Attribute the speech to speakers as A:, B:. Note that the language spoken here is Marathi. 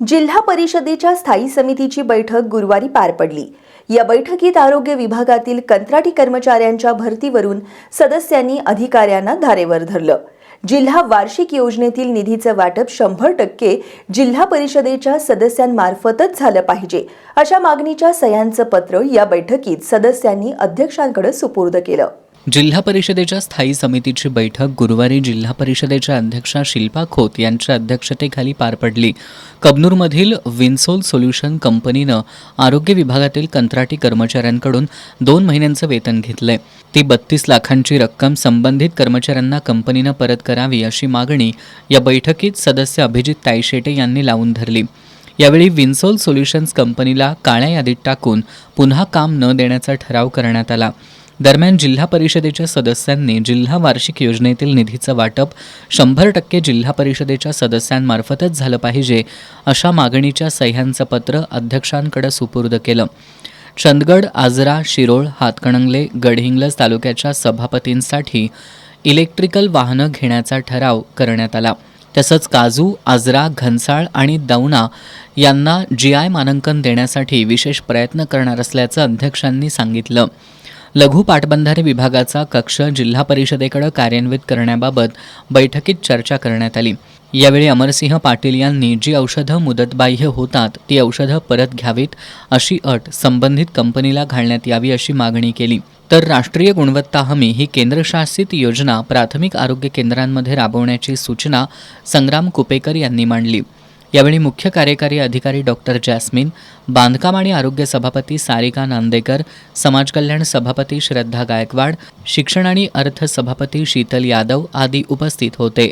A: जिल्हा परिषदेच्या स्थायी समितीची बैठक गुरुवारी पार पडली। या बैठकीत आरोग्य विभागातील कंत्राटी कर्मचाऱ्यांच्या भरतीवरून सदस्यांनी अधिकाऱ्यांना धारेवर धरलं। जिल्हा वार्षिक योजनेतील निधीचं वाटप 100% जिल्हा परिषदेच्या सदस्यांमार्फतच झालं पाहिजे अशा मागणीच्या सह्यांचं पत्र या बैठकीत सदस्यांनी अध्यक्षांकडे सुपूर्द केलं।
B: जिल्हा परिषदेच्या स्थायी समितीची बैठक गुरुवारी जिल्हा परिषदेच्या अध्यक्षा शिल्पा खोत यांच्या अध्यक्षतेखाली पार पडली। कबनूरमधील विन्सोल सोल्युशन कंपनीनं आरोग्य विभागातील कंत्राटी कर्मचाऱ्यांकडून 2 महिन्यांचं वेतन घेतलंय। ती 32 लाखांची रक्कम संबंधित कर्मचाऱ्यांना कंपनीनं परत करावी अशी मागणी या बैठकीत सदस्य अभिजित ताईशेटे यांनी लावून धरली। यावेळी विन्सोल सोल्युशन्स कंपनीला काळ्या यादीत टाकून पुन्हा काम न देण्याचा ठराव करण्यात आला। दरम्यान जिल्हा परिषदेच्या सदस्यांनी जिल्हा वार्षिक योजनेतील निधीचं वाटप 100% जिल्हा परिषदेच्या सदस्यांमार्फतच झालं पाहिजे अशा मागणीच्या सह्यांचं पत्र अध्यक्षांकडे सुपूर्द केलं। चंदगड, आजरा, शिरोळ, हातकणंगले, गडहिंग्लज तालुक्याच्या सभापतींसाठी इलेक्ट्रिकल वाहनं घेण्याचा ठराव करण्यात आला। तसंच काजू, आजरा, घनसाळ आणि दौना यांना GI मानांकन देण्यासाठी विशेष प्रयत्न करणार असल्याचं अध्यक्षांनी सांगितलं। लघु पाटबंधारे विभागाचा कक्ष जिल्हा परिषदेकडे कार्यान्वित करण्याबाबत बैठकीत चर्चा करण्यात आली। यावेळी अमरसिंह पाटील यांनी जी औषधं मुदतबाह्य होतात ती औषधं परत घ्यावीत अशी अट संबंधित कंपनीला घालण्यात यावी अशी मागणी केली। तर राष्ट्रीय गुणवत्ता हमी ही केंद्रशासित योजना प्राथमिक आरोग्य केंद्रांमध्ये राबवण्याची सूचना संग्राम कुपेकर यांनी मांडली। यावेळी मुख्य कार्यकारी अधिकारी डॉक्टर जॅस्मिन, बांधकाम आणि आरोग्य सभापती सारिका नांदेकर, समाज कल्याण सभापती श्रद्धा गायकवाड, शिक्षण आणि अर्थ सभापती शीतल यादव आदी उपस्थित होते।